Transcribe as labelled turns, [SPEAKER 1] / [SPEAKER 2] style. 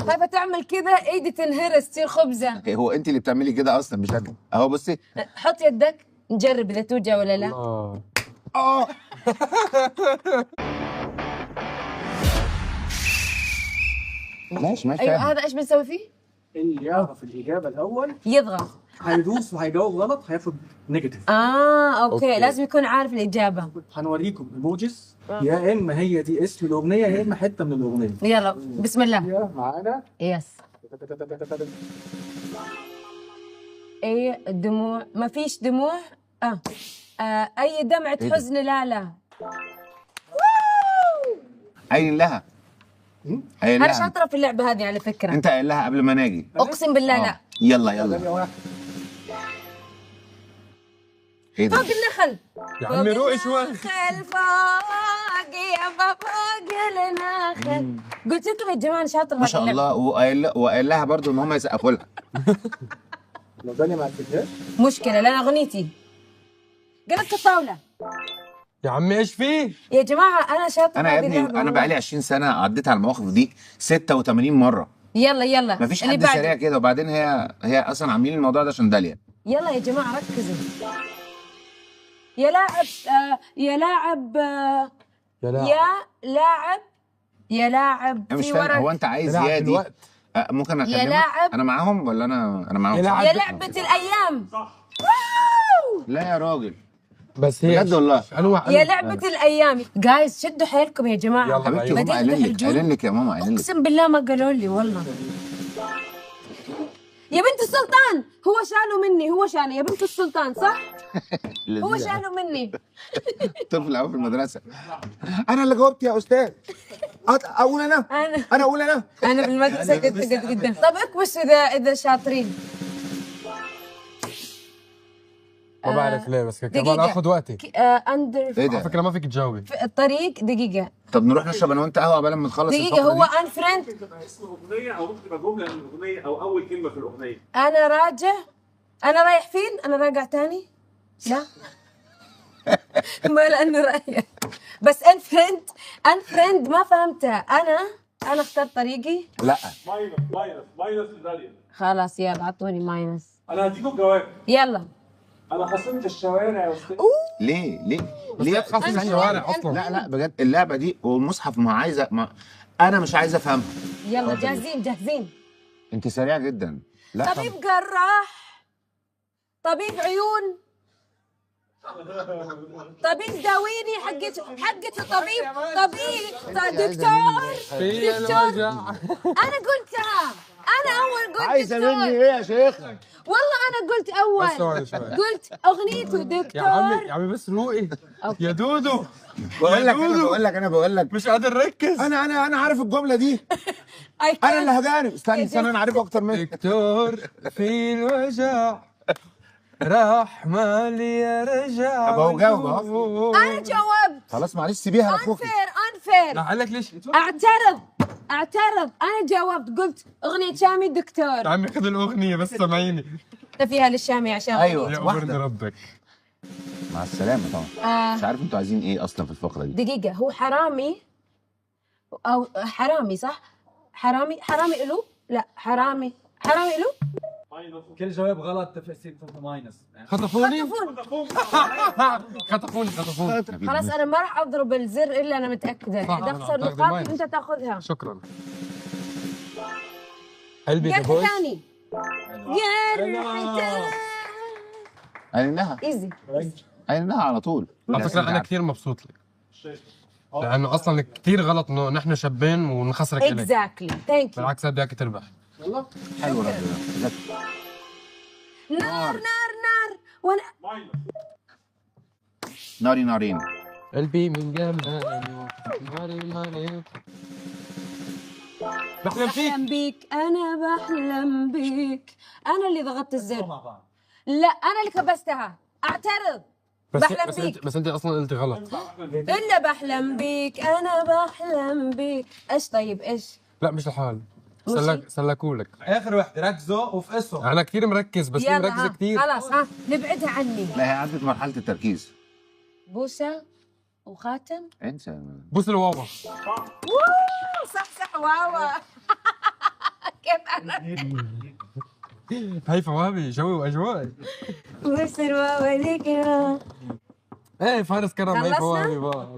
[SPEAKER 1] خايفه تعمل كده ايدي تنهرس تصير خبزه.
[SPEAKER 2] هو انت اللي بتعملي كده اصلا مش انا. اهو بصي.
[SPEAKER 1] حط يدك نجرب اذا توجع ولا لا.
[SPEAKER 2] اه ماشي ماشي.
[SPEAKER 1] ايوه هذا ايش بنسوي فيه؟
[SPEAKER 3] اللي يعرف الاجابه الاول
[SPEAKER 1] يضغط.
[SPEAKER 3] هيدوس وهيجاوب غلط هياخد نيجاتيف.
[SPEAKER 1] اوكي لازم يكون عارف الاجابه.
[SPEAKER 3] هنوريكم ايموجيز يا اما هي دي اسم الاغنيه يا اما حته من الاغنيه.
[SPEAKER 1] يلا بسم الله.
[SPEAKER 3] يا معانا
[SPEAKER 1] يس. ايه الدموع؟ ما فيش دموع. اي دمعة حزن لا.
[SPEAKER 2] قايل لها. قايل
[SPEAKER 1] انا
[SPEAKER 2] لها.
[SPEAKER 1] شاطره في اللعبه هذه على فكره.
[SPEAKER 2] انت قايل لها قبل ما ناجي.
[SPEAKER 1] اقسم بالله لا.
[SPEAKER 2] يلا يلا. ايه ده؟
[SPEAKER 1] فوق النخل.
[SPEAKER 4] يا عمي روقي شوي.
[SPEAKER 1] النخل فوق يا فوق النخل. قلت لكم يا جماعه انا شاطره
[SPEAKER 2] ما شاء الله. وقايل لها برضه ان هم يسقفوا لها.
[SPEAKER 3] لو داني ما عرفتهاش
[SPEAKER 1] مشكله لا اغنيتي. قلبت الطاوله.
[SPEAKER 4] يا عمي ايش فيه؟
[SPEAKER 1] يا جماعه انا شاطره.
[SPEAKER 2] انا يا ابني انا بقالي 20 سنه عديت على المواقف دي 86 مره.
[SPEAKER 1] يلا
[SPEAKER 2] مفيش
[SPEAKER 1] اللي
[SPEAKER 2] حد
[SPEAKER 1] بعده.
[SPEAKER 2] سريع كده. وبعدين هي اصلا عاملين الموضوع ده عشان داليا.
[SPEAKER 1] يلا يا جماعه ركزوا. يا لاعب يا لاعب يا لاعب
[SPEAKER 2] انا مش
[SPEAKER 1] في
[SPEAKER 2] فاهم.
[SPEAKER 1] ورق.
[SPEAKER 2] هو انت عايز
[SPEAKER 4] يلعب
[SPEAKER 2] يا
[SPEAKER 4] في
[SPEAKER 2] دي
[SPEAKER 4] الوقت.
[SPEAKER 2] ممكن اكلمك؟
[SPEAKER 1] يا لاعب.
[SPEAKER 2] انا معاهم ولا انا معاهم؟
[SPEAKER 4] يلعب.
[SPEAKER 1] يا لعبة الأيام.
[SPEAKER 2] لا يا راجل
[SPEAKER 4] بس هي
[SPEAKER 2] بجد والله.
[SPEAKER 1] يا لعبة الأيام. جايز شدوا حيلكم يا جماعة.
[SPEAKER 4] يلا.
[SPEAKER 2] حبيبتي هم
[SPEAKER 1] بديت
[SPEAKER 2] قايلين لك
[SPEAKER 1] تحرجون.
[SPEAKER 2] قايلين لك يا ماما قايلين لك.
[SPEAKER 1] أقسم بالله ما قالوا لي والله. يا بنت السلطان هو شالوا مني. هو شالوا يا بنت السلطان صح؟ هو شالوا مني.
[SPEAKER 2] طفل قوي في المدرسه. انا اللي جاوبت يا استاذ. اقول انا اقول انا
[SPEAKER 1] أنا بالمدرسة كنت قد. طب اكبس إذا شاطرين.
[SPEAKER 4] ما بعرف ليه بس كمان
[SPEAKER 1] دقيقة.
[SPEAKER 4] اخذ وقتي.
[SPEAKER 1] أندر
[SPEAKER 2] ايه
[SPEAKER 4] على
[SPEAKER 2] ده؟
[SPEAKER 4] فكره ما فيك تجاوبي.
[SPEAKER 1] في الطريق. دقيقة
[SPEAKER 2] طب نروح نشرب انا وانت قهوه قبل ما نخلص
[SPEAKER 1] دقيقة.
[SPEAKER 2] الفقرة
[SPEAKER 1] هو
[SPEAKER 2] دي؟
[SPEAKER 1] أنفريند.
[SPEAKER 5] تبقى اسم اغنيه او ممكن تبقى جمله من الاغنيه او اول كلمه في الاغنيه.
[SPEAKER 1] أنا راجع. أنا رايح فين؟ أنا راجع تاني؟ لا. ما لأنه رايح. بس أنفريند ما فهمتها. أنا اخترت طريقي.
[SPEAKER 2] لا
[SPEAKER 5] ماينس لداليا.
[SPEAKER 1] خلاص يلا أعطوني ماينس.
[SPEAKER 5] انا هديكم جواب.
[SPEAKER 1] يلا.
[SPEAKER 5] انا خصمت الشوارع يا استاذ.
[SPEAKER 2] ليه
[SPEAKER 4] ليه تخصص الشوارع اصلا؟
[SPEAKER 2] لا بجد اللعبه دي والمصحف ما عايزه انا مش عايز افهمها.
[SPEAKER 1] يلا جاهزين.
[SPEAKER 2] انت سريعه جدا. لا
[SPEAKER 1] طبيب جراح. طبيب عيون. طبيب داويني. حقة دكتور. أنا قلتها. أنا أول قلت
[SPEAKER 2] عايزه
[SPEAKER 1] دكتور.
[SPEAKER 2] مني ايه يا شيخ؟
[SPEAKER 1] والله أنا قلت أول.
[SPEAKER 4] بس شوي.
[SPEAKER 1] قلت أغنيته دكتور.
[SPEAKER 4] يا عمي بس روقي. يا دودو
[SPEAKER 2] بقول لك
[SPEAKER 4] مش قادر اركز.
[SPEAKER 2] انا عارف الجمله دي. انا اللي هجانب. استنى انا عارفها اكتر منك.
[SPEAKER 4] دكتور في الوجع راح مالي يا رجع.
[SPEAKER 2] طب هو جاوب اهو.
[SPEAKER 1] أنا جاوبت.
[SPEAKER 2] خلاص معلش سيبيها لاخوكي.
[SPEAKER 1] unfair.
[SPEAKER 4] لا قال لك ليش؟
[SPEAKER 1] اعترض. أنا جاوبت قلت أغنية شامي
[SPEAKER 4] يا
[SPEAKER 1] دكتور.
[SPEAKER 4] عمي خذ الاغنيه بس سامعيني.
[SPEAKER 1] فيها للشامي عشان
[SPEAKER 2] ايوه
[SPEAKER 4] يا
[SPEAKER 2] واحده.
[SPEAKER 4] برد ربك.
[SPEAKER 2] مع السلامه طبعا. مش عارف انتوا عايزين ايه اصلا في الفقره دي.
[SPEAKER 1] دقيقة. هو حرامي أو حرامي صح؟ حرامي إلو؟ لا حرامي إلو؟
[SPEAKER 3] كل جواب غلط تفسير ماينس.
[SPEAKER 4] خطفوني.
[SPEAKER 1] خلاص أنا ما راح أضرب الزر إلا أنا متأكدة.
[SPEAKER 4] صح،
[SPEAKER 1] إذا أخسر
[SPEAKER 4] تاخذي
[SPEAKER 1] نقاط
[SPEAKER 4] ماينس.
[SPEAKER 1] أنت تاخذها.
[SPEAKER 4] شكرا. قلبي
[SPEAKER 1] جرح
[SPEAKER 4] تبوش.
[SPEAKER 1] ثاني. جرح
[SPEAKER 2] قايل لها
[SPEAKER 1] إيزي.
[SPEAKER 2] على طول.
[SPEAKER 4] على فكره انا كثير مبسوط لك لانه اصلا كثير غلط انه نحن شابين ونخسرك الك.
[SPEAKER 1] اكزاكتلي ثانك يو.
[SPEAKER 4] بالعكس بدي اياك تربح.
[SPEAKER 2] حلو الراجل ده.
[SPEAKER 1] نار وانا
[SPEAKER 2] نارين.
[SPEAKER 4] قلبي من جمال ناري بحلم فيك.
[SPEAKER 1] بحلم بيك. انا بحلم بيك. انا اللي ضغطت الزر. لا انا اللي كبستها. اعترض. بحلم بيك.
[SPEAKER 4] بس انت اصلا قلتي غلط.
[SPEAKER 1] الا بحلم بيك. انا بحلم بيك. ايش طيب ايش؟
[SPEAKER 4] لا مش الحال. سلكولك.
[SPEAKER 3] اخر وحده ركزوا وفقسوا.
[SPEAKER 4] انا كثير مركز بس هي مركزه كثير.
[SPEAKER 1] خلاص نبعدها عني.
[SPEAKER 2] لا هي عدت مرحله التركيز.
[SPEAKER 1] بوسه وخاتم.
[SPEAKER 2] انسى.
[SPEAKER 4] بوس الواوا.
[SPEAKER 1] صح واوا.
[SPEAKER 4] هيفا وهبي جوي واجواء.
[SPEAKER 1] بصر وأوريك
[SPEAKER 4] ايه فارس كرم هيفا
[SPEAKER 1] خلصنا؟
[SPEAKER 4] وهبي بقى.